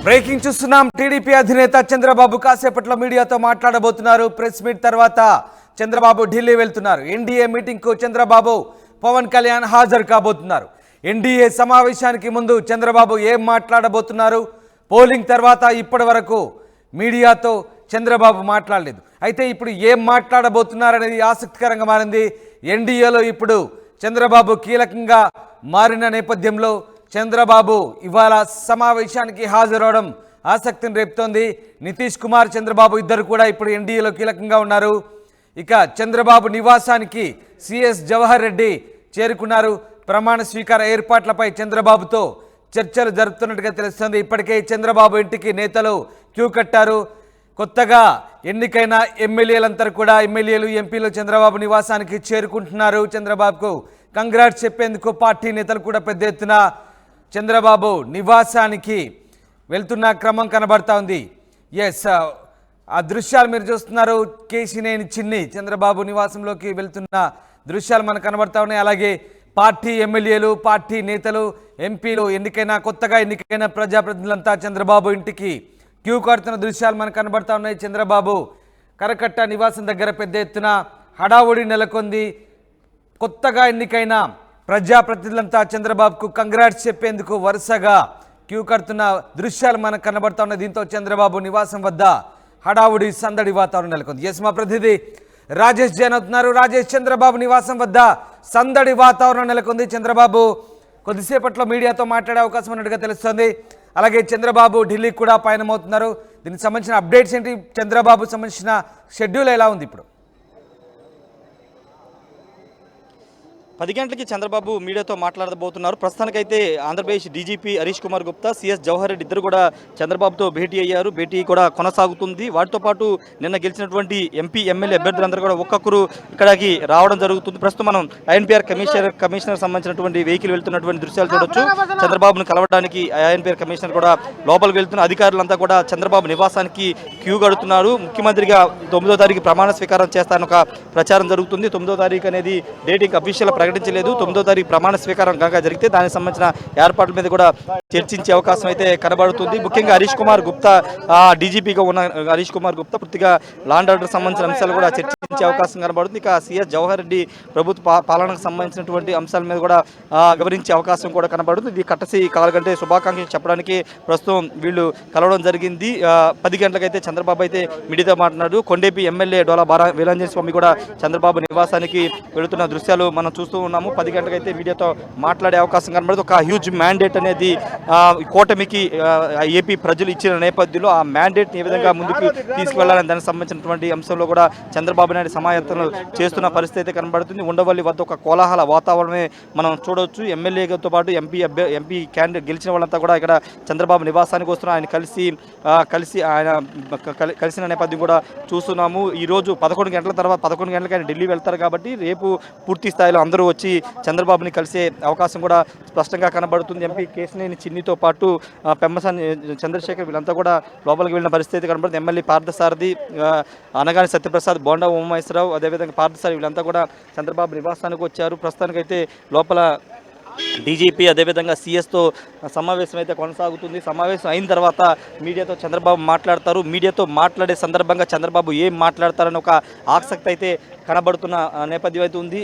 Breaking చూస్తున్నాం. TDP అధినేత చంద్రబాబు కాసేపట్లో మీడియాతో మాట్లాడబోతున్నారు. ప్రెస్ మీట్ తర్వాత చంద్రబాబు ఢిల్లీ వెళ్తున్నారు. ఎన్డీఏ మీటింగ్కు చంద్రబాబు, పవన్ కళ్యాణ్ హాజరు కాబోతున్నారు. ఎన్డీఏ సమావేశానికి ముందు చంద్రబాబు ఏం మాట్లాడబోతున్నారు? పోలింగ్ తర్వాత ఇప్పటి వరకు మీడియాతో చంద్రబాబు మాట్లాడలేదు. అయితే ఇప్పుడు ఏం మాట్లాడబోతున్నారనేది ఆసక్తికరంగా మారింది. ఎన్డీఏలో ఇప్పుడు చంద్రబాబు కీలకంగా మారిన నేపథ్యంలో చంద్రబాబు ఇవాళ సమావేశానికి హాజరవడం ఆసక్తిని రేపుతోంది. నితీష్ కుమార్, చంద్రబాబు ఇద్దరు కూడా ఇప్పుడు ఎన్డీఏలో కీలకంగా ఉన్నారు. ఇక చంద్రబాబు నివాసానికి సిఎస్ జవహర్ రెడ్డి చేరుకున్నారు. ప్రమాణ స్వీకార ఏర్పాట్లపై చంద్రబాబుతో చర్చలు జరుపుతున్నట్టుగా తెలుస్తుంది. ఇప్పటికే చంద్రబాబు ఇంటికి నేతలు క్యూ కట్టారు. కొత్తగా ఎన్నికైన ఎమ్మెల్యేలు, ఎంపీలు చంద్రబాబు నివాసానికి చేరుకుంటున్నారు. చంద్రబాబుకు కంగ్రాట్స్ చెప్పేందుకు పార్టీ నేతలు కూడా పెద్ద ఎత్తున చంద్రబాబు నివాసానికి వెళ్తున్న క్రమం కనబడతా ఉంది. ఆ దృశ్యాలు మీరు చూస్తున్నారు. కేశినేని చిన్ని చంద్రబాబు నివాసంలోకి వెళ్తున్న దృశ్యాలు మనకు కనబడతా ఉన్నాయి. అలాగే పార్టీ ఎమ్మెల్యేలు, పార్టీ నేతలు, ఎంపీలు, కొత్తగా ఎన్నికైన ప్రజాప్రతినిధులంతా చంద్రబాబు ఇంటికి క్యూ కడుతున్న దృశ్యాలు మనకు కనబడతా ఉన్నాయి. చంద్రబాబు కరకట్ట నివాసం దగ్గర పెద్ద ఎత్తున హడావుడి నెలకొంది. కొత్తగా ఎన్నికైన ప్రజాప్రతినిధులంతా చంద్రబాబుకు కంగ్రాట్స్ చెప్పేందుకు వరుసగా క్యూ కడుతున్న దృశ్యాలు మనకు కనబడతా ఉన్నాయి. దీంతో చంద్రబాబు నివాసం వద్ద హడావుడి, సందడి వాతావరణం నెలకొంది. మా ప్రతినిధి రాజేష్ జైన్ అవుతున్నారు. రాజేష్, చంద్రబాబు నివాసం వద్ద సందడి వాతావరణం నెలకొంది. చంద్రబాబు కొద్దిసేపట్లో మీడియాతో మాట్లాడే అవకాశం ఉన్నట్టుగా తెలుస్తోంది. అలాగే చంద్రబాబు ఢిల్లీకి కూడా పయనమవుతున్నారు. దీనికి సంబంధించిన అప్డేట్స్ ఏంటి? చంద్రబాబు సంబంధించిన షెడ్యూల్ ఎలా ఉంది ఇప్పుడు? 10 గంటలకి చంద్రబాబు మీడియాతో మాట్లాడబోతున్నారు. ప్రస్తుతానికైతే ఆంధ్రప్రదేశ్ డీజీపీ హరీష్ కుమార్ గుప్తా, సిఎస్ జవహర్ రెడ్డి ఇద్దరు కూడా చంద్రబాబుతో భేటీ అయ్యారు. భేటీ కూడా కొనసాగుతుంది. వాటితో పాటు నిన్న గెలిచినటువంటి ఎంపీ, ఎమ్మెల్యే అభ్యర్థులందరూ కూడా ఒక్కొక్కరు ఇక్కడికి రావడం జరుగుతుంది. ప్రస్తుతం మనం ఐఎన్పిఆర్ కమిషనర్ సంబంధించినటువంటి వెహికల్ వెళ్తున్నటువంటి దృశ్యాలు చూడొచ్చు. చంద్రబాబును కలవడానికి ఐఎన్పిఆర్ కమిషనర్ కూడా లోపలికి వెళ్తున్న అధికారులంతా కూడా చంద్రబాబు నివాసానికి క్యూ కడుతున్నారు. ముఖ్యమంత్రిగా 9వ తారీఖు ప్రమాణ స్వీకారం చేస్తానని ఒక ప్రచారం జరుగుతుంది. 9వ తారీఖు అనేది డేటింగ్ అఫీషియల్ ప్రకటించలేదు. 9వ తారీఖు ప్రమాణ స్వీకారం కనుక జరిగితే దానికి సంబంధించిన ఏర్పాట్ల మీద కూడా చర్చించే అవకాశం అయితే కనబడుతుంది. ముఖ్యంగా హరీష్ కుమార్ గుప్తా, డీజీపీగా ఉన్న హరీష్ కుమార్ గుప్తా పూర్తిగా లాండ్ ఆర్డర్ సంబంధించిన అంశాలు కూడా చర్చించే అవకాశం కనబడుతుంది. ఇక సిఎస్ జవహర్ రెడ్డి ప్రభుత్వ పాలనకు సంబంధించినటువంటి అంశాల మీద కూడా వివరించే అవకాశం కూడా కనబడుతుంది. ఇది కట్టసి కాలకంటే శుభాకాంక్షలు చెప్పడానికి ప్రస్తుతం వీళ్ళు కలవడం జరిగింది. 10 గంటలకైతే చంద్రబాబు అయితే మీడియాతో మాట్లాడు. కొండేపి ఎమ్మెల్యే డోలా వీరాంజనేయ స్వామి కూడా చంద్రబాబు నివాసానికి వెళుతున్న దృశ్యాలు మనం చూస్తూ ఉన్నాము. 10 గంటలకైతే మీడియాతో మాట్లాడే అవకాశం కనబడుతుంది. ఒక హ్యూజ్ మ్యాండేట్ అనేది కూటమికి ఏపీ ప్రజలు ఇచ్చిన నేపథ్యంలో ఆ మ్యాండేట్ని ఏ విధంగా ముందుకు తీసుకువెళ్లాలని దానికి సంబంధించినటువంటి అంశంలో కూడా చంద్రబాబు నాయుడు సమాయత్తలు చేస్తున్న పరిస్థితి అయితే కనబడుతుంది. ఉండవల్లి వద్ద ఒక కోలాహల వాతావరణమే మనం చూడవచ్చు. ఎమ్మెల్యేతో పాటు ఎంపీ క్యాండిడేట్ గెలిచిన వాళ్ళంతా కూడా ఇక్కడ చంద్రబాబు నివాసానికి వస్తున్నారు. ఆయన కలిసిన నేపథ్యం కూడా చూస్తున్నాము. ఈరోజు 11 గంటల తర్వాత 11 గంటలకు ఆయన ఢిల్లీ వెళ్తారు కాబట్టి రేపు పూర్తి స్థాయిలో అందరూ వచ్చి చంద్రబాబుని కలిసే అవకాశం కూడా స్పష్టంగా కనబడుతుంది. ఎంపీ కేశినేని చిన్నితో పాటు పెమ్మసాని చంద్రశేఖర్ వీళ్ళంతా కూడా లోపలికి వెళ్ళిన పరిస్థితి కనబడుతుంది. ఎమ్మెల్యే పార్థసారథి, అనగాని సత్యప్రసాద్, బోండా ఉమామహేశ్వరరావు, అదేవిధంగా పార్థసారథి వీళ్ళంతా కూడా చంద్రబాబు నివాసానికి వచ్చారు. ప్రస్తుతానికైతే లోపల డీజీపీ అదేవిధంగా సిఎస్తో సమావేశం అయితే కొనసాగుతుంది. సమావేశం అయిన తర్వాత మీడియాతో చంద్రబాబు మాట్లాడతారు. మీడియాతో మాట్లాడే సందర్భంగా చంద్రబాబు ఏం మాట్లాడతారని ఒక ఆసక్తి అయితే కనబడుతున్న నేపథ్యం అయితే ఉంది.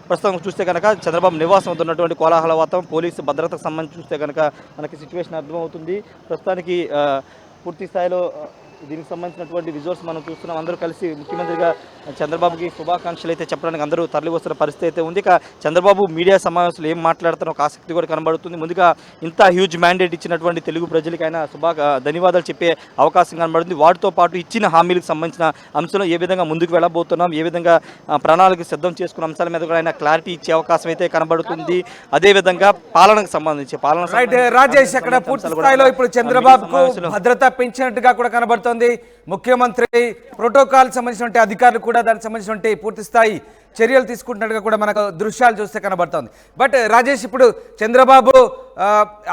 ప్రస్తుతం చూస్తే కనుక చంద్రబాబు నివాసం అవుతున్నటువంటి కోలాహల వాతావరణం, పోలీసు భద్రతకు సంబంధించి చూస్తే కనుక మనకి సిచ్యువేషన్ అర్థమవుతుంది. ప్రస్తుతానికి పూర్తి స్థాయిలో దీనికి సంబంధించినటువంటి విజువల్స్ మనం చూస్తున్నాం. అందరూ కలిసి ముఖ్యమంత్రిగా చంద్రబాబుకి శుభాకాంక్షలు అయితే చెప్పడానికి అందరూ తరలి వస్తున్న పరిస్థితి అయితే ఉంది. ఇక చంద్రబాబు మీడియా సమావేశంలో ఏం మాట్లాడుతారో ఒక ఆసక్తి కూడా కనబడుతుంది. ముందుగా ఇంత హ్యూజ్ మ్యాండేట్ ఇచ్చినటువంటి తెలుగు ప్రజలకైనా ధన్యవాదాలు చెప్పే అవకాశం కనబడుతుంది. వాటితో పాటు ఇచ్చిన హామీలకు సంబంధించిన అంశంలో ఏ విధంగా ముందుకు వెళ్ళబోతున్నాం, ఏ విధంగా ప్రణాళిక సిద్ధం చేసుకున్న అంశాల మీద కూడా ఆయన క్లారిటీ ఇచ్చే అవకాశం అయితే కనబడుతుంది. అదేవిధంగా పాలనకు సంబంధించి రాజేష్ అక్కడ పూర్తి స్థాయిలో ఇప్పుడు చంద్రబాబుకు భద్రత పెంచినట్టుగా కూడా కనబడుతుంది. ముఖ్యమంత్రి ప్రోటోకాల్ సంబంధించిన అధికారులు కూడా దానికి సంబంధించిన పూర్తి స్థాయి చర్యలు తీసుకుంటున్నట్టుగా కూడా మనకు దృశ్యాలు చూస్తే కనబడుతోంది. బట్ రాజేష్, ఇప్పుడు చంద్రబాబు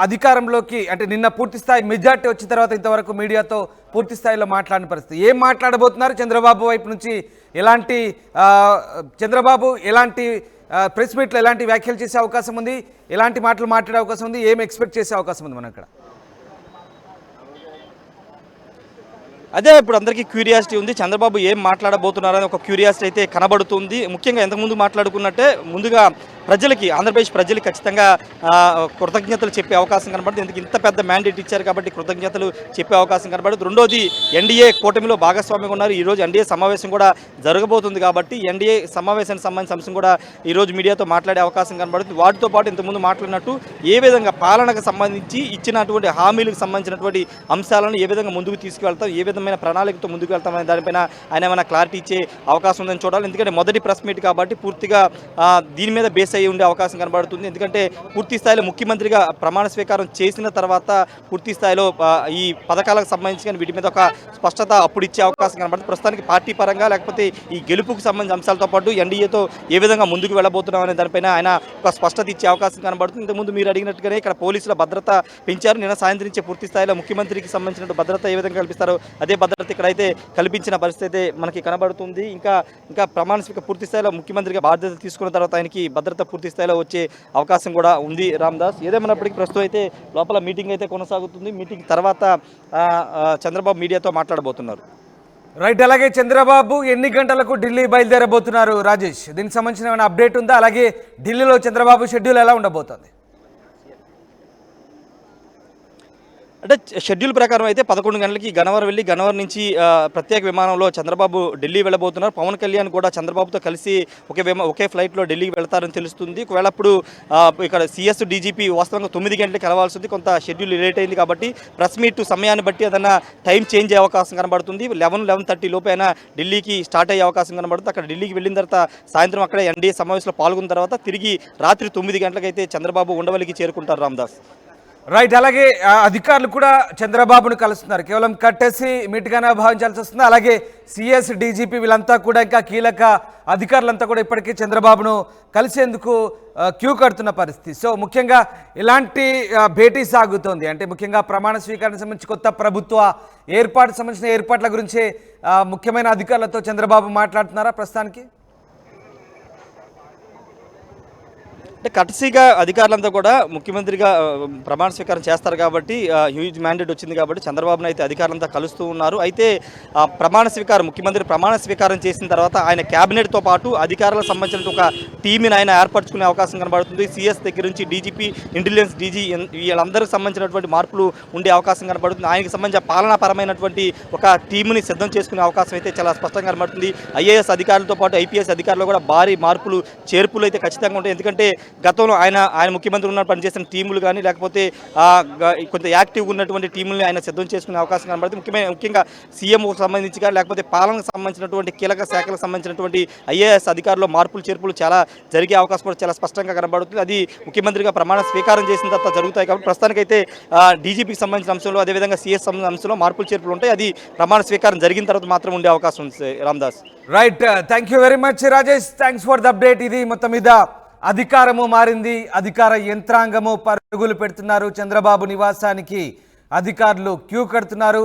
అధికారంలోకి అంటే నిన్న పూర్తి స్థాయి మెజార్టీ వచ్చిన తర్వాత ఇంతవరకు మీడియాతో పూర్తి స్థాయిలో మాట్లాడిన పరిస్థితి, ఏం మాట్లాడబోతున్నారు? చంద్రబాబు వైపు నుంచి చంద్రబాబు ఎలాంటి ప్రెస్ మీట్లో ఎలాంటి వ్యాఖ్యలు చేసే అవకాశం ఉంది, ఎలాంటి మాటలు మాట్లాడే అవకాశం ఉంది, ఏం ఎక్స్పెక్ట్ చేసే అవకాశం ఉంది మనం ఇక్కడ? అదే ఇప్పుడు అందరికీ క్యూరియాసిటీ ఉంది. చంద్రబాబు ఏం మాట్లాడబోతున్నారని ఒక క్యూరియాసిటీ అయితే కనబడుతుంది. ముఖ్యంగా ఇంతకుముందు మాట్లాడుకున్నట్టే ముందుగా ప్రజలకి, ఆంధ్రప్రదేశ్ ప్రజలకి ఖచ్చితంగా కృతజ్ఞతలు చెప్పే అవకాశం కనబడుతుంది. ఎందుకు ఇంత పెద్ద మ్యాండేట్ ఇచ్చారు కాబట్టి కృతజ్ఞతలు చెప్పే అవకాశం కనబడుతుంది. రెండోది, ఎన్డీఏ కూటమిలో భాగస్వామ్యంగా ఉన్నారు. ఈరోజు ఎన్డీఏ సమావేశం కూడా జరగబోతుంది కాబట్టి ఎన్డీఏ సమావేశానికి సంబంధించిన అంశం కూడా ఈరోజు మీడియాతో మాట్లాడే అవకాశం కనబడుతుంది. వాటితో పాటు ఇంతకుముందు మాట్లాడినట్టు ఏ విధంగా పాలనకు సంబంధించి ఇచ్చినటువంటి హామీలకు సంబంధించినటువంటి అంశాలను ఏ విధంగా ముందుకు తీసుకువెళ్తాం, ఏ విధమైన ప్రణాళికతో ముందుకు వెళ్తామనే దానిపైన ఆయన ఏమైనా క్లారిటీ ఇచ్చే అవకాశం ఉందని చూడాలి. ఎందుకంటే మొదటి ప్రెస్ మీట్ కాబట్టి పూర్తిగా దీని మీద బేస్ అయ్యి ఉండే అవకాశం కనబడుతుంది. ఎందుకంటే పూర్తి స్థాయిలో ముఖ్యమంత్రిగా ప్రమాణ స్వీకారం చేసిన తర్వాత పూర్తి స్థాయిలో ఈ పథకాలకు సంబంధించి కానీ వీటి మీద ఒక స్పష్టత అప్పుడు ఇచ్చే అవకాశం కనబడుతుంది. ప్రస్తుతానికి పార్టీ పరంగా లేకపోతే ఈ గెలుపుకు సంబంధించిన అంశాలతో పాటు ఎన్డీఏతో ఏ విధంగా ముందుకు వెళ్ళబోతున్నాం అనే దానిపైన ఆయన ఒక స్పష్టత ఇచ్చే అవకాశం కనబడుతుంది. ఇంతకుముందు మీరు అడిగినట్టుగానే ఇక్కడ పోలీసుల భద్రత పెంచారు. నిన్న సాయంత్రం నుంచి పూర్తి స్థాయిలో ముఖ్యమంత్రికి సంబంధించిన భద్రత ఏ విధంగా కల్పిస్తారో అదే భద్రత ఇక్కడైతే కల్పించిన పరిస్థితి మనకి కనబడుతుంది. ఇంకా ప్రమాణ స్వీకారం పూర్తి స్థాయిలో ముఖ్యమంత్రిగా బాధ్యత తీసుకున్న తర్వాత ఆయనకి భద్రత పూర్తి స్థాయిలో వచ్చే అవకాశం కూడా ఉంది. రామదాస్, ఏదేమైనప్పటికీ ప్రస్తుతం అయితే లోపల మీటింగ్ అయితే కొనసాగుతుంది. మీటింగ్ తర్వాత చంద్రబాబు మీడియాతో మాట్లాడబోతున్నారు. రైట్, అలాగే చంద్రబాబు ఎన్ని గంటలకు ఢిల్లీ బయలుదేరబోతున్నారు రాజేష్? దీనికి సంబంధించిన ఏమైనా అప్డేట్ ఉందా? అలాగే ఢిల్లీలో చంద్రబాబు షెడ్యూల్ ఎలా ఉండబోతోంది? అంటే షెడ్యూల్ ప్రకారం అయితే 11 గంటలకి గన్నవరం వెళ్ళి గన్నవరం నుంచి ప్రత్యేక విమానంలో చంద్రబాబు ఢిల్లీ వెళ్ళబోతున్నారు. పవన్ కళ్యాణ్ కూడా చంద్రబాబుతో కలిసి ఒకే ఫ్లైట్లో ఢిల్లీకి వెళ్తారని తెలుస్తుంది. ఒకవేళ అప్పుడు ఇక్కడ సిఎస్ డీజీపీ వాస్తవంగా 9 గంటలకు కలవాల్సి ఉంది. కొంత షెడ్యూల్ లేట్ అయింది కాబట్టి ప్రెస్ మీట్ సమయాన్ని బట్టి ఏదైనా టైం చేంజ్ అయ్యే అవకాశం కనబడుతుంది. 11-11:30 లోపు అయినా ఢిల్లీకి స్టార్ట్ అయ్యే అవకాశం కనబడుతుంది. అక్కడ ఢిల్లీకి వెళ్ళిన తర్వాత సాయంత్రం అక్కడ ఎన్డీఏ సమావేశంలో పాల్గొన్న తర్వాత తిరిగి రాత్రి 9 గంటలకైతే చంద్రబాబు ఉండవల్లికి చేరుకుంటారు. రామదాస్, రైట్, అలాగే అధికారులు కూడా చంద్రబాబును కలుస్తున్నారు. కేవలం కట్టేసి మీట్గానే భావించాల్సి వస్తుంది. అలాగే సిఎస్ డీజీపీ వీళ్ళంతా కూడా ఇంకా కీలక అధికారులంతా కూడా ఇప్పటికీ చంద్రబాబును కలిసేందుకు క్యూ కడుతున్న పరిస్థితి. సో ముఖ్యంగా ఇలాంటి భేటీ సాగుతోంది. అంటే ముఖ్యంగా ప్రమాణ స్వీకారానికి సంబంధించి కొత్త ప్రభుత్వ సంబంధించిన ఏర్పాట్ల గురించి ముఖ్యమైన అధికారులతో చంద్రబాబు మాట్లాడుతున్నారా ప్రస్తుతానికి? అంటే కటసీగా అధికారులంతా కూడా ముఖ్యమంత్రిగా ప్రమాణ స్వీకారం చేస్తారు కాబట్టి హ్యూజ్ మ్యాండేట్ వచ్చింది కాబట్టి చంద్రబాబును అయితే అధికారులంతా కలుస్తూ ఉన్నారు. అయితే ముఖ్యమంత్రి ప్రమాణ స్వీకారం చేసిన తర్వాత ఆయన క్యాబినెట్తో పాటు అధికారులకు సంబంధించిన ఒక టీంని ఆయన ఏర్పరచుకునే అవకాశం కనబడుతుంది. సిఎస్ దగ్గర నుంచి డీజీపీ, ఇంటెలిజెన్స్ డీజీ వీళ్ళందరికీ సంబంధించినటువంటి మార్పులు ఉండే అవకాశం కనబడుతుంది. ఆయనకు సంబంధించిన పాలనాపరమైనటువంటి ఒక టీంని సిద్ధం చేసుకునే అవకాశం అయితే చాలా స్పష్టంగా కనబడుతుంది. ఐఏఎస్ అధికారులతో పాటు ఐపీఎస్ అధికారులు కూడా భారీ చేర్పులు అయితే ఖచ్చితంగా ఉంటాయి. ఎందుకంటే గతంలో ఆయన ముఖ్యమంత్రి ఉన్న పనిచేసిన టీములు కానీ లేకపోతే కొంత యాక్టివ్గా ఉన్నటువంటి టీముల్ని ఆయన సిద్ధం చేసుకునే అవకాశం కనబడుతుంది. ముఖ్యంగా సీఎంకు సంబంధించి కానీ లేకపోతే పాలనకు సంబంధించినటువంటి కీలక శాఖలకు సంబంధించినటువంటి ఐఏఎస్ అధికారులు చేర్పులు చాలా జరిగే అవకాశం కూడా చాలా స్పష్టంగా కనబడుతుంది. అది ముఖ్యమంత్రిగా ప్రమాణ స్వీకారం చేసిన తర్వాత జరుగుతాయి కాబట్టి ప్రస్తుతానికైతే డీజీపీకి సంబంధించిన అంశంలో అదేవిధంగా సీఎస్ సంబంధించిన అంశంలో చేర్పులు ఉంటాయి. అది ప్రమాణ స్వీకారం జరిగిన తర్వాత మాత్రం ఉండే అవకాశం ఉంది. Ramadas, right, thank you very much Rajesh, thanks for the update. ఇది మొత్తం మీద అధికారము మారింది. అధికార యంత్రాంగము పరుగులు పెడుతున్నారు. చంద్రబాబు నివాసానికి అధికారులు క్యూ కడుతున్నారు.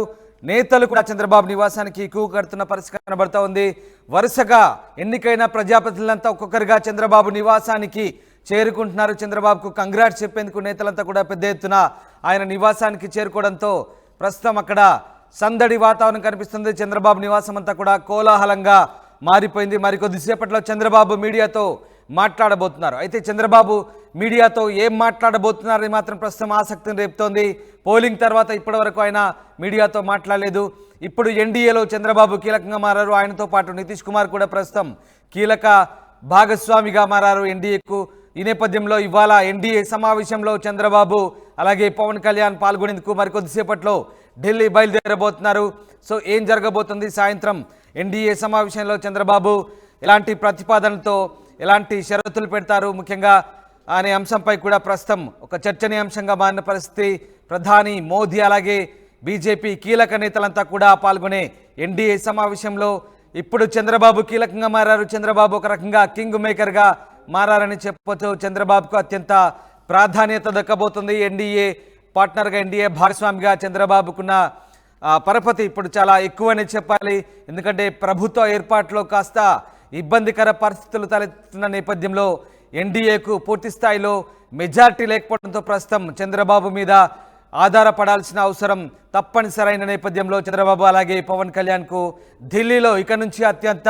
నేతలు కూడా చంద్రబాబు నివాసానికి క్యూ కడుతున్న పరిస్థితి కనబడుతూ ఉంది. వరుసగా ఎన్నికైన ప్రజాప్రతినిధులంతా ఒక్కొక్కరిగా చంద్రబాబు నివాసానికి చేరుకుంటున్నారు. చంద్రబాబుకు కంగ్రాట్స్ చెప్పేందుకు నేతలంతా కూడా పెద్ద ఎత్తున ఆయన నివాసానికి చేరుకోవడంతో ప్రస్తుతం అక్కడ సందడి వాతావరణం కనిపిస్తుంది. చంద్రబాబు నివాసం అంతా కూడా కోలాహలంగా మారిపోయింది. మరికొద్దిసేపట్లో చంద్రబాబు మీడియాతో మాట్లాడబోతున్నారు. అయితే చంద్రబాబు మీడియాతో ఏం మాట్లాడబోతున్నారని మాత్రం ప్రస్తుతం ఆసక్తిని రేపుతోంది. పోలింగ్ తర్వాత ఇప్పటివరకు ఆయన మీడియాతో మాట్లాడలేదు. ఇప్పుడు ఎన్డీఏలో చంద్రబాబు కీలకంగా మారారు. ఆయనతో పాటు నితీష్ కుమార్ కూడా ప్రస్తుతం కీలక భాగస్వామిగా మారారు ఎన్డీఏకు. ఈ నేపథ్యంలో ఇవాళ ఎన్డీఏ సమావేశంలో చంద్రబాబు అలాగే పవన్ కళ్యాణ్ పాల్గొనేందుకు మరికొద్దిసేపట్లో ఢిల్లీ బయలుదేరబోతున్నారు. సో ఏం జరగబోతుంది సాయంత్రం ఎన్డీఏ సమావేశంలో చంద్రబాబు ఎలాంటి ప్రతిపాదనలతో ఎలాంటి షరతులు పెడతారు ముఖ్యంగా అనే అంశంపై కూడా ప్రస్తుతం ఒక చర్చనీయాంశంగా మారిన పరిస్థితి. ప్రధాని మోదీ అలాగే బీజేపీ కీలక నేతలంతా కూడా పాల్గొనే ఎన్డీఏ సమావేశంలో ఇప్పుడు చంద్రబాబు కీలకంగా మారారు. చంద్రబాబు ఒక రకంగా కింగ్ మేకర్గా మారారని చెప్పొచ్చు. చంద్రబాబుకు అత్యంత ప్రాధాన్యత దక్కబోతుంది. ఎన్డీఏ పార్ట్నర్గా, ఎన్డీఏ భాగస్వామిగా చంద్రబాబుకున్న పరపతి ఇప్పుడు చాలా ఎక్కువనే చెప్పాలి. ఎందుకంటే ప్రభుత్వ ఏర్పాటులో కాస్త ఇబ్బందికర పరిస్థితులు తలెత్తున్న నేపథ్యంలో ఎన్డీఏకు పూర్తి స్థాయిలో మెజార్టీ లేకపోవడంతో ప్రస్తుతం చంద్రబాబు మీద ఆధారపడాల్సిన అవసరం తప్పనిసరైన నేపథ్యంలో చంద్రబాబు అలాగే పవన్ కళ్యాణ్కు ఢిల్లీలో ఇక నుంచి అత్యంత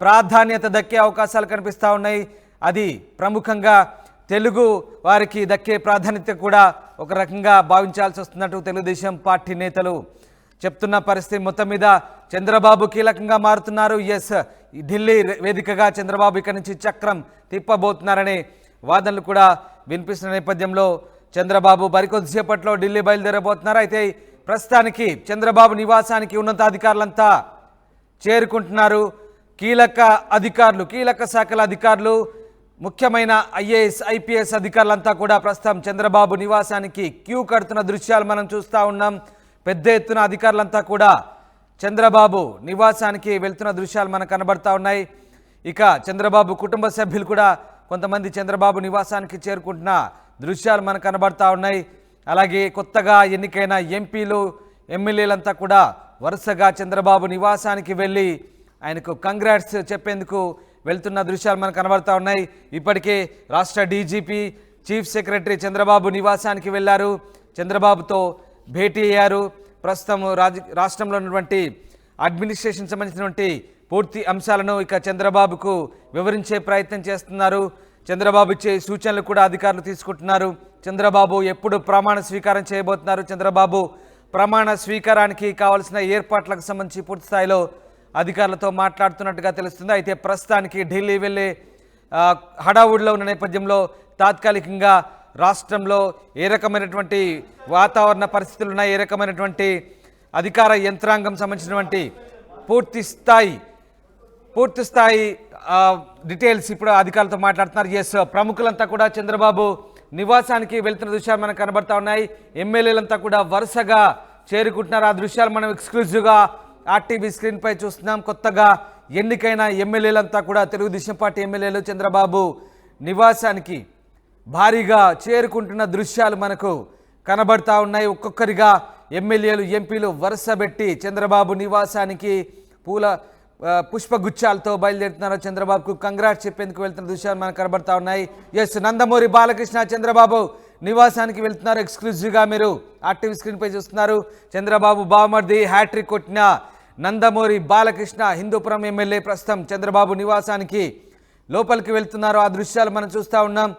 ప్రాధాన్యత దక్కే అవకాశాలు కనిపిస్తూ ఉన్నాయి. అది ప్రముఖంగా తెలుగు వారికి దక్కే ప్రాధాన్యత కూడా ఒక రకంగా భావించాల్సి వస్తున్నట్టు తెలుగుదేశం పార్టీ నేతలు చెప్తున్న పరిస్థితి. మొత్తం మీద చంద్రబాబు కీలకంగా మారుతున్నారు. ఢిల్లీ వేదికగా చంద్రబాబు ఇక నుంచి చక్రం తిప్పబోతున్నారనే వాదనలు కూడా వినిపిస్తున్న నేపథ్యంలో చంద్రబాబు మరికొద్దిసేపట్లో ఢిల్లీ బయలుదేరబోతున్నారు. అయితే ప్రస్తుతానికి చంద్రబాబు నివాసానికి ఉన్నతాధికారులంతా చేరుకుంటున్నారు. కీలక అధికారులు, కీలక శాఖల అధికారులు, ముఖ్యమైన ఐఏఎస్ ఐపీఎస్ అధికారులంతా కూడా ప్రస్తుతం చంద్రబాబు నివాసానికి క్యూ కడుతున్న దృశ్యాలు మనం చూస్తూ ఉన్నాం. పెద్ద ఎత్తున అధికారులంతా కూడా చంద్రబాబు నివాసానికి వెళ్తున్న దృశ్యాలు మనకు కనబడతా ఉన్నాయి. ఇక చంద్రబాబు కుటుంబ సభ్యులు కూడా కొంతమంది చంద్రబాబు నివాసానికి చేరుకుంటున్న దృశ్యాలు మనకు కనబడతా ఉన్నాయి. అలాగే కొత్తగా ఎన్నికైన ఎంపీలు ఎమ్మెల్యేలంతా కూడా వరుసగా చంద్రబాబు నివాసానికి వెళ్ళి ఆయనకు కంగ్రాట్స్ చెప్పేందుకు వెళ్తున్న దృశ్యాలు మనకు కనబడతా ఉన్నాయి. ఇప్పటికే రాష్ట్ర డీజీపీ చీఫ్ సెక్రటరీ చంద్రబాబు నివాసానికి వెళ్ళారు, చంద్రబాబుతో భేటీ అయ్యారు. ప్రస్తుతం రాష్ట్రంలో ఉన్నటువంటి అడ్మినిస్ట్రేషన్ సంబంధించినటువంటి పూర్తి అంశాలను ఇక చంద్రబాబుకు వివరించే ప్రయత్నం చేస్తున్నారు. చంద్రబాబు ఇచ్చే సూచనలు కూడా అధికారులు తీసుకుంటున్నారు. చంద్రబాబు ఎప్పుడు ప్రమాణ స్వీకారం చేయబోతున్నారు, చంద్రబాబు ప్రమాణ స్వీకారానికి కావాల్సిన ఏర్పాట్లకు సంబంధించి పూర్తి స్థాయిలో అధికారులతో మాట్లాడుతున్నట్టుగా తెలుస్తుంది. అయితే ప్రస్తుతానికి ఢిల్లీ వెళ్ళే హడావుడిలో ఉన్న నేపథ్యంలో తాత్కాలికంగా రాష్ట్రంలో ఏ రకమైనటువంటి వాతావరణ పరిస్థితులు ఉన్నాయి, ఏ రకమైనటువంటి అధికార యంత్రాంగం సంబంధించినటువంటి పూర్తి స్థాయి డీటెయిల్స్ ఇప్పుడు అధికారులతో మాట్లాడుతున్నారు. ప్రముఖులంతా కూడా చంద్రబాబు నివాసానికి వెళ్తున్న దృశ్యాలు మనకు కనబడతా ఉన్నాయి. ఎమ్మెల్యేలంతా కూడా వరుసగా చేరుకుంటున్నారు. ఆ దృశ్యాలు మనం ఎక్స్క్లూజివ్గా ఆర్టీవీ స్క్రీన్పై చూస్తున్నాం. కొత్తగా ఎన్నికైన ఎమ్మెల్యేలంతా కూడా తెలుగుదేశం పార్టీ ఎమ్మెల్యేలు చంద్రబాబు నివాసానికి భారీగా చేరుకుంటున్న దృశ్యాలు మనకు కనబడతా ఉన్నాయి. ఒక్కొక్కరిగా ఎమ్మెల్యేలు ఎంపీలు వరుస పెట్టి చంద్రబాబు నివాసానికి పుష్పగుచ్చాలతో బయలుదేరుతున్నారు. చంద్రబాబుకు కంగ్రాట్స్ చెప్పేందుకు వెళ్తున్న దృశ్యాలు మనకు కనబడతా ఉన్నాయి. నందమూరి బాలకృష్ణ చంద్రబాబు నివాసానికి వెళ్తున్నారు. ఎక్స్క్లూజివ్గా మీరు ఆర్టీవీ స్క్రీన్పై చూస్తున్నారు. చంద్రబాబు బావమర్ది హ్యాట్రిక్ కొట్టిన నందమూరి బాలకృష్ణ హిందూపురం ఎమ్మెల్యే ప్రస్తుతం చంద్రబాబు నివాసానికి లోపలికి వెళ్తున్నారు. ఆ దృశ్యాలు మనం చూస్తూ ఉన్నాం.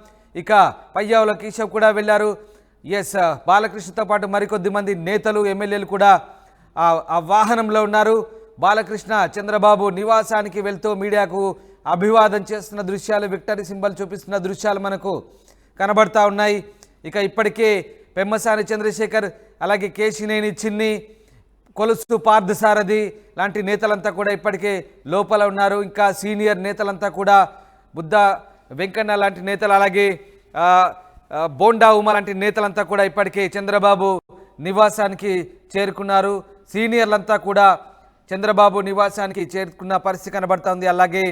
ఇక పయ్యావుల కేశవ్ కూడా వెళ్ళారు. బాలకృష్ణతో పాటు మరికొద్ది మంది నేతలు ఎమ్మెల్యేలు కూడా ఆ వాహనంలో ఉన్నారు. బాలకృష్ణ చంద్రబాబు నివాసానికి వెళ్తూ మీడియాకు అభివాదం చేస్తున్న దృశ్యాలు, విక్టరీ సింబల్ చూపిస్తున్న దృశ్యాలు మనకు కనబడతా ఉన్నాయి. ఇక ఇప్పటికే పెమ్మసాని చంద్రశేఖర్, అలాగే కేశినేని చిన్ని, కొలుసు పార్థసారథి లాంటి నేతలంతా కూడా ఇప్పటికే లోపల ఉన్నారు. ఇంకా సీనియర్ నేతలంతా కూడా బుద్ధ వెంకన్న లాంటి నేతలు, అలాగే బోండా ఉమా లాంటి నేతలంతా కూడా ఇప్పటికే చంద్రబాబు నివాసానికి చేరుకున్నారు. సీనియర్లంతా కూడా చంద్రబాబు నివాసానికి చేరుకున్న పరిస్థితి కనబడుతోంది. అలాగే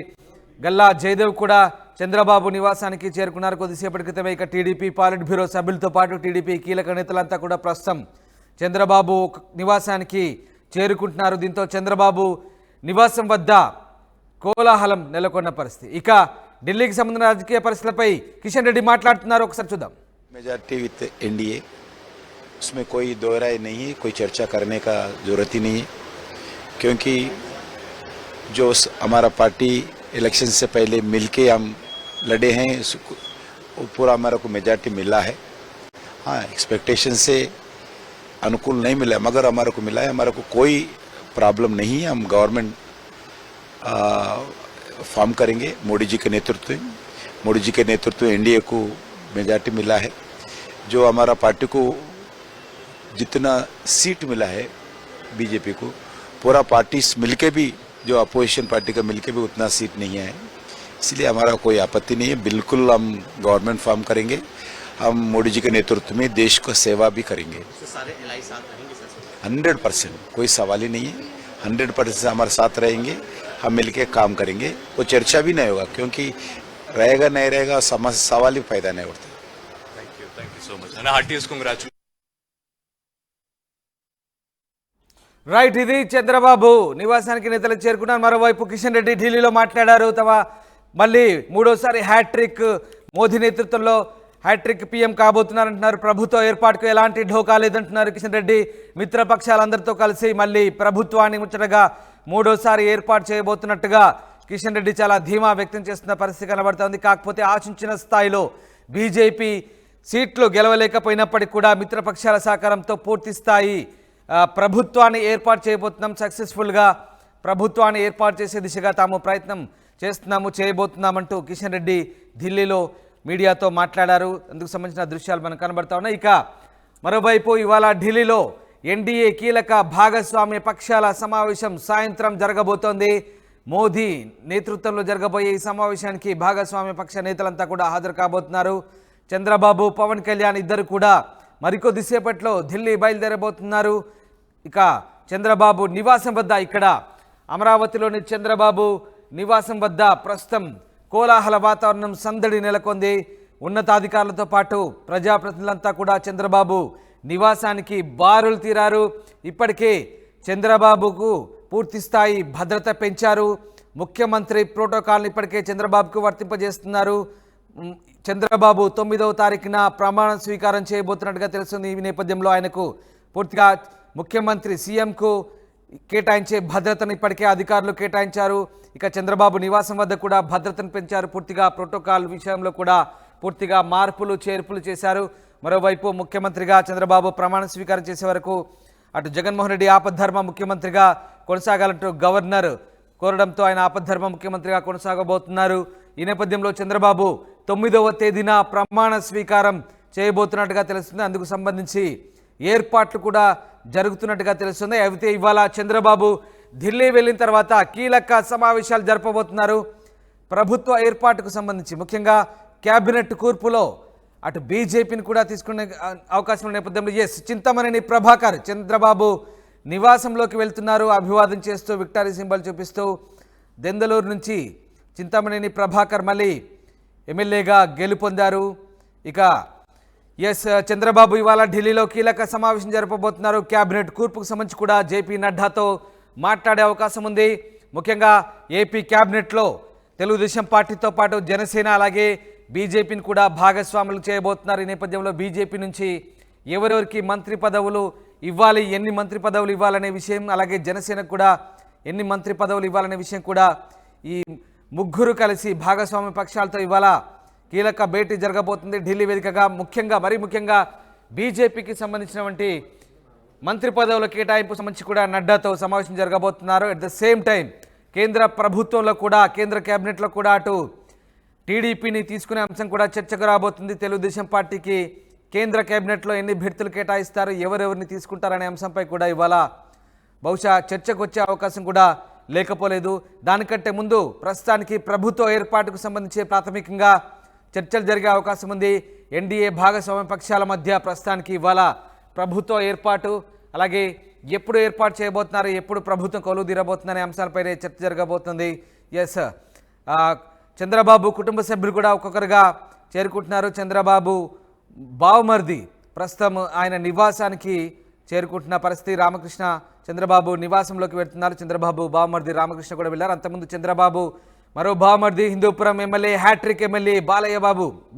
గల్లా జయదేవ్ కూడా చంద్రబాబు నివాసానికి చేరుకున్నారు. కొద్దిసేపటి క్రితమే ఇక టీడీపీ పాలిట్ బ్యూరో సభ్యులతో పాటు టీడీపీ కీలక నేతలంతా కూడా ప్రస్తుతం చంద్రబాబు నివాసానికి చేరుకుంటున్నారు. దీంతో చంద్రబాబు నివాసం వద్ద కోలాహలం నెలకొన్న పరిస్థితి. ఇక ఢిల్లీకి సంబంధించిన రాజకీయ పరిస్థితులపై కిషన్ రెడ్డి మాట్లాడుతున్నారు. ఒకసారి చూద్దాం. मेजॉरिटी विथ एनडीए, उसमें कोई दो राय नहीं है, कोई चर्चा करने का जरूरत ही नहीं है, क्योंकि जो हमारा पार्टी इलेक्शन से पहले मिलके हम लड़े हैं, वो पूरा हमारा को मेजॉरिटी मिला है. हाँ, एक्सपेक्टेशन से अनुकूल नहीं मिला, मगर हमारे को मिला है. हमारे को कोई प्रॉब्लम नहीं है. हम गवर्नमेंट फॉर्म करेंगे मोदी जी के नेतृत्व में. एनडीए को मेजॉरिटी मिला है. जो हमारा पार्टी को जितना सीट मिला है बीजेपी को, पूरा पार्टीज मिलके भी, जो अपोजिशन पार्टी का मिलके भी उतना सीट नहीं है. इसलिए हमारा कोई आपत्ति नहीं है. बिल्कुल हम गवर्नमेंट फॉर्म करेंगे. हम मोदी जी के नेतृत्व में देश को सेवा भी करेंगे. 100% कोई सवाल ही नहीं है. 100% हमारे साथ रहेंगे. हम मिलके काम करेंगे. वो चर्चा भी नहीं होगा, क्योंकि रहेगा नहीं रहेगा सवाल ही पैदा नहीं उठता. Thank you so much. And heartiest congratulations. Right, ఇది చంద్రబాబు నివాసానికి నేతలు చేరుకున్నారు. మరోవైపు కిషన్ రెడ్డి ఢిల్లీలో మాట్లాడారు. మళ్ళీ మూడోసారి హ్యాట్రిక్, మోదీ నేతృత్వంలో హ్యాట్రిక్ పీఎం కాబోతున్నారంటున్నారు. ప్రభుత్వ ఏర్పాటుకు ఎలాంటి ఢోకా లేదంటున్నారు కిషన్ రెడ్డి. మిత్రపక్షాలందరితో కలిసి మళ్ళీ ప్రభుత్వాన్ని ముచ్చటగా మూడోసారి ఏర్పాటు చేయబోతున్నట్టుగా కిషన్ రెడ్డి చాలా ధీమా వ్యక్తం చేస్తున్న పరిస్థితి కనబడుతోంది. కాకపోతే ఆశించిన స్థాయిలో బీజేపీ సీట్లు గెలవలేకపోయినప్పటికీ కూడా మిత్రపక్షాల సహకారంతో పూర్తి స్థాయి ప్రభుత్వాన్ని ఏర్పాటు చేయబోతున్నాం, సక్సెస్ఫుల్గా ప్రభుత్వాన్ని ఏర్పాటు చేసే దిశగా తాము ప్రయత్నం చేయబోతున్నామంటూ కిషన్ రెడ్డి ఢిల్లీలో మీడియాతో మాట్లాడారు. అందుకు సంబంధించిన దృశ్యాలు మనకు కనబడతా ఉన్నాయి. ఇక మరోవైపు ఇవాళ ఢిల్లీలో ఎన్డీఏ కీలక భాగస్వామ్య పక్షాల సమావేశం సాయంత్రం జరగబోతోంది. మోదీ నేతృత్వంలో జరగబోయే ఈ సమావేశానికి భాగస్వామ్య పక్ష నేతలంతా కూడా హాజరు కాబోతున్నారు. చంద్రబాబు, పవన్ కళ్యాణ్ ఇద్దరు కూడా మరికొద్దిసేపట్లో ఢిల్లీ బయలుదేరబోతున్నారు. ఇక చంద్రబాబు నివాసం వద్ద, ఇక్కడ అమరావతిలోని చంద్రబాబు నివాసం వద్ద ప్రస్తుతం కోలాహల వాతావరణం, సందడి నెలకొంది. ఉన్నతాధికారులతో పాటు ప్రజాప్రతినిధులంతా కూడా చంద్రబాబు నివాసానికి బారులు తీరారు. ఇప్పటికే చంద్రబాబుకు పూర్తి స్థాయి భద్రత పెంచారు. ముఖ్యమంత్రి ప్రోటోకాల్ని ఇప్పటికే చంద్రబాబుకు వర్తింపజేస్తున్నారు. చంద్రబాబు 9వ తారీఖున ప్రమాణ స్వీకారం చేయబోతున్నట్టుగా తెలుస్తుంది. ఈ నేపథ్యంలో ఆయనకు పూర్తిగా ముఖ్యమంత్రి సీఎంకు కేటాయించే భద్రతను ఇప్పటికే అధికారులు కేటాయించారు. ఇక చంద్రబాబు నివాసం వద్ద కూడా భద్రతను పెంచారు. పూర్తిగా ప్రోటోకాల్ విషయంలో కూడా పూర్తిగా మార్పులు చేర్పులు చేశారు. మరోవైపు ముఖ్యమంత్రిగా చంద్రబాబు ప్రమాణ స్వీకారం చేసే వరకు అటు జగన్మోహన్ రెడ్డి ఆపద్ధర్మ ముఖ్యమంత్రిగా కొనసాగాలంటూ గవర్నర్ కోరడంతో ఆయన ఆపద్ధర్మ ముఖ్యమంత్రిగా కొనసాగబోతున్నారు. ఈ నేపథ్యంలో చంద్రబాబు 9వ తేదీన ప్రమాణ స్వీకారం చేయబోతున్నట్టుగా తెలుస్తుంది. అందుకు సంబంధించి ఏర్పాట్లు కూడా జరుగుతున్నట్టుగా తెలుస్తుంది. అయితే ఇవాళ చంద్రబాబు ఢిల్లీ వెళ్ళిన తర్వాత కీలక సమావేశాలు జరపబోతున్నారు. ప్రభుత్వ ఏర్పాటుకు సంబంధించి ముఖ్యంగా క్యాబినెట్ కూర్పులో అటు బీజేపీని కూడా తీసుకునే అవకాశం ఉన్న నేపథ్యంలో చింతమనేని ప్రభాకర్ చంద్రబాబు నివాసంలోకి వెళ్తున్నారు. అభివాదం చేస్తూ విక్టరీ సింబల్ చూపిస్తూ దెందలూరు నుంచి చింతమనేని ప్రభాకర్ మళ్ళీ ఎమ్మెల్యేగా గెలుపొందారు. ఇక చంద్రబాబు ఇవాళ ఢిల్లీలో కీలక సమావేశం జరపబోతున్నారు. క్యాబినెట్ కూర్పుకు సంబంధించి కూడా జేపీ నడ్డాతో మాట్లాడే అవకాశం ఉంది. ముఖ్యంగా ఏపీ క్యాబినెట్లో తెలుగుదేశం పార్టీతో పాటు జనసేన అలాగే బీజేపీని కూడా భాగస్వాములు చేయబోతున్నారు. ఈ నేపథ్యంలో బీజేపీ నుంచి ఎవరెవరికి మంత్రి పదవులు ఇవ్వాలి, ఎన్ని మంత్రి పదవులు ఇవ్వాలనే విషయం, అలాగే జనసేనకు కూడా ఎన్ని మంత్రి పదవులు ఇవ్వాలనే విషయం కూడా ఈ ముగ్గురు కలిసి భాగస్వామ్య పక్షాలతో ఇవాళ కీలక భేటీ జరగబోతుంది ఢిల్లీ వేదికగా. ముఖ్యంగా బీజేపీకి సంబంధించినటువంటి మంత్రి పదవుల కేటాయింపు సంబంధించి కూడా నడ్డాతో సమావేశం జరగబోతున్నారు. అట్ ద సేమ్ టైం కేంద్ర ప్రభుత్వంలో కూడా, కేంద్ర కేబినెట్లో కూడా అటు టీడీపీని తీసుకునే అంశం కూడా చర్చకు రాబోతుంది. తెలుగుదేశం పార్టీకి కేంద్ర కేబినెట్లో ఎన్ని భర్తీలు కేటాయిస్తారు, ఎవరెవరిని తీసుకుంటారనే అంశంపై కూడా ఇవాళ బహుశా చర్చకు వచ్చే అవకాశం కూడా లేకపోలేదు. దానికంటే ముందు ప్రస్తుతానికి ప్రభుత్వ ఏర్పాటుకు సంబంధించి ప్రాథమికంగా చర్చలు జరిగే అవకాశం ఉంది. ఎన్డీఏ భాగస్వామ్య పక్షాల మధ్య ప్రస్తుతానికి ఇవాళ ప్రభుత్వ ఏర్పాటు, అలాగే ఎప్పుడు ఏర్పాటు చేయబోతున్నారు, ఎప్పుడు ప్రభుత్వం కొలువు తీరబోతుందనే అంశాలపైనే చర్చ జరగబోతుంది. చంద్రబాబు కుటుంబ సభ్యులు కూడా ఒక్కొక్కరుగా చేరుకుంటున్నారు. చంద్రబాబు బావమర్ది ప్రస్తుతం ఆయన నివాసానికి చేరుకుంటున్న పరిస్థితి. రామకృష్ణ చంద్రబాబు నివాసంలోకి వెళ్తున్నారు. చంద్రబాబు బావమర్ది రామకృష్ణ కూడా వెళ్ళారు. అంతకుముందు చంద్రబాబు మరో బావమర్ది Hindupuram MLA, hat trick MLA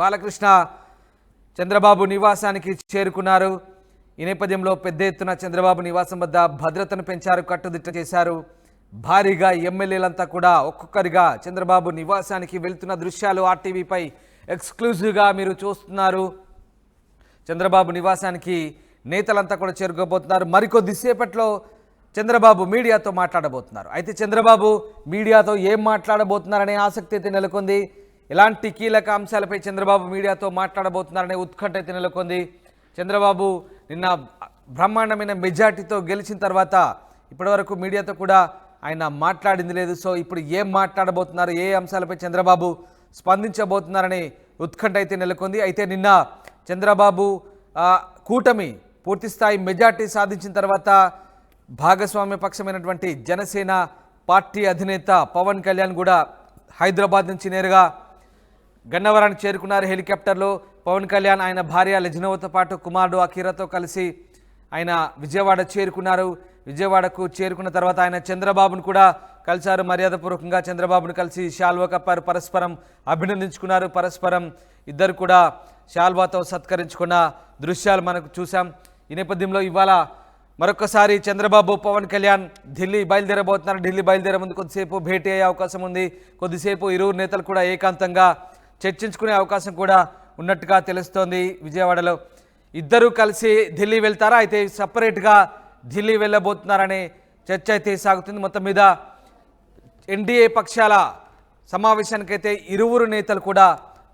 Balakrishna Chandrababu నివాసానికి చేరుకున్నారు. ఈ నేపథ్యంలో పెద్ద ఎత్తున చంద్రబాబు నివాసం వద్ద భద్రతను పెంచారు, కట్టుదిట్ట చేశారు. భారీగా ఎమ్మెల్యేలంతా కూడా ఒక్కొక్కరిగా చంద్రబాబు నివాసానికి వెళ్తున్న దృశ్యాలు ఆర్టీవీపై ఎక్స్క్లూజివ్గా మీరు చూస్తున్నారు. చంద్రబాబు నివాసానికి నేతలంతా కూడా చేరుకోబోతున్నారు. మరికొద్దిసేపట్లో చంద్రబాబు మీడియాతో మాట్లాడబోతున్నారు. అయితే చంద్రబాబు మీడియాతో ఏం మాట్లాడబోతున్నారనే ఆసక్తి అయితే నెలకొంది. ఎలాంటి కీలక అంశాలపై చంద్రబాబు మీడియాతో మాట్లాడబోతున్నారనే ఉత్కంఠ అయితే నెలకొంది. చంద్రబాబు నిన్న బ్రహ్మాండమైన మెజార్టీతో గెలిచిన తర్వాత ఇప్పటివరకు మీడియాతో కూడా ఆయన మాట్లాడింది లేదు. సో ఇప్పుడు ఏం మాట్లాడబోతున్నారు, ఏ అంశాలపై చంద్రబాబు స్పందించబోతున్నారనే ఉత్కంఠ అయితే నెలకొంది. అయితే నిన్న చంద్రబాబు కూటమి పూర్తిస్థాయి మెజార్టీ సాధించిన తర్వాత భాగస్వామ్య పక్షమైనటువంటి జనసేన పార్టీ అధినేత పవన్ కళ్యాణ్ కూడా హైదరాబాద్ నుంచి నేరుగా గన్నవరానికి చేరుకున్నారు హెలికాప్టర్లో. పవన్ కళ్యాణ్ ఆయన భార్య లెజినోవతో పాటు కుమారుడు అఖీరాతో కలిసి ఆయన విజయవాడ చేరుకున్నారు. విజయవాడకు చేరుకున్న తర్వాత ఆయన చంద్రబాబును కూడా కలిశారు. మర్యాదపూర్వకంగా చంద్రబాబును కలిసి శాల్వ కప్పారు, పరస్పరం అభినందించుకున్నారు. పరస్పరం ఇద్దరు కూడా శాల్వాతో సత్కరించుకున్న దృశ్యాలు మనకు చూసాం. ఈ నేపథ్యంలో ఇవాళ మరొకసారి చంద్రబాబు పవన్ కళ్యాణ్ ఢిల్లీ బయలుదేరబోతున్నారు. ఢిల్లీ బయలుదేరే ముందు కొద్దిసేపు భేటీ అయ్యే అవకాశం ఉంది. కొద్దిసేపు ఇరువురు నేతలు కూడా ఏకాంతంగా చర్చించుకునే అవకాశం కూడా ఉన్నట్టుగా తెలుస్తోంది. విజయవాడలో ఇద్దరూ కలిసి ఢిల్లీ వెళ్తారా, అయితే సపరేట్గా ఢిల్లీ వెళ్ళబోతున్నారనే చర్చ అయితే సాగుతుంది. మొత్తం మీద ఎన్డీఏ పక్షాల సమావేశానికైతే ఇరువురు నేతలు కూడా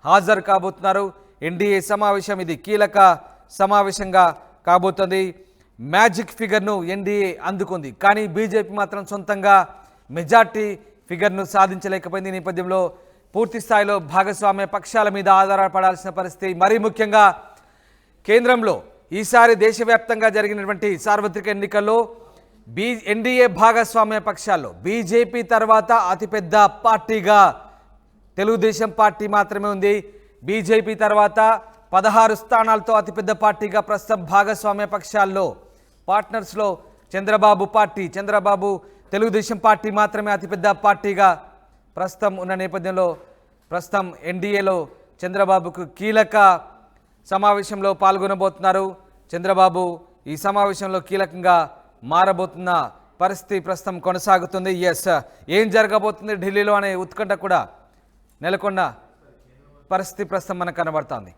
హాజరు కాబోతున్నారు. ఎన్డీఏ సమావేశం ఇది కీలక సమావేశంగా కాబోతుంది. మ్యాజిక్ ఫిగర్ను ఎన్డీఏ అందుకుంది, కానీ బీజేపీ మాత్రం సొంతంగా మెజార్టీ ఫిగర్ను సాధించలేకపోయింది. ఈ నేపథ్యంలో పూర్తి స్థాయిలో భాగస్వామ్య పక్షాల మీద ఆధారపడాల్సిన పరిస్థితి. మరీ ముఖ్యంగా కేంద్రంలో ఈసారి దేశవ్యాప్తంగా జరిగినటువంటి సార్వత్రిక ఎన్నికల్లో ఎన్డీఏ భాగస్వామ్య పక్షాల్లో బీజేపీ తర్వాత అతిపెద్ద పార్టీగా తెలుగుదేశం పార్టీ మాత్రమే ఉంది. బీజేపీ తర్వాత 16 స్థానాలతో అతిపెద్ద పార్టీగా ప్రస్తుతం భాగస్వామ్య పక్షాల్లో పార్ట్నర్స్లో చంద్రబాబు తెలుగుదేశం పార్టీ మాత్రమే అతిపెద్ద పార్టీగా ప్రస్తుతం ఉన్న నేపథ్యంలో ప్రస్తుతం ఎన్డీఏలో చంద్రబాబుకు కీలక సమావేశంలో పాల్గొనబోతున్నారు. చంద్రబాబు ఈ సమావేశంలో కీలకంగా మారబోతున్న పరిస్థితి ప్రస్తుతం కొనసాగుతుంది. ఏం జరగబోతుంది ఢిల్లీలో అనే ఉత్కంఠ కూడా నెలకొన్న పరిస్థితి ప్రస్తుతం మనకు కనబడుతోంది.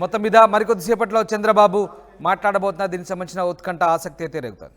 మొత్తం మీద మరికొద్దిసేపట్లో చంద్రబాబు మాట్లాడబోతున్నారు. దీనికి సంబంధించిన ఉత్కంఠ ఆసక్తి అయితే రేగుతుంది.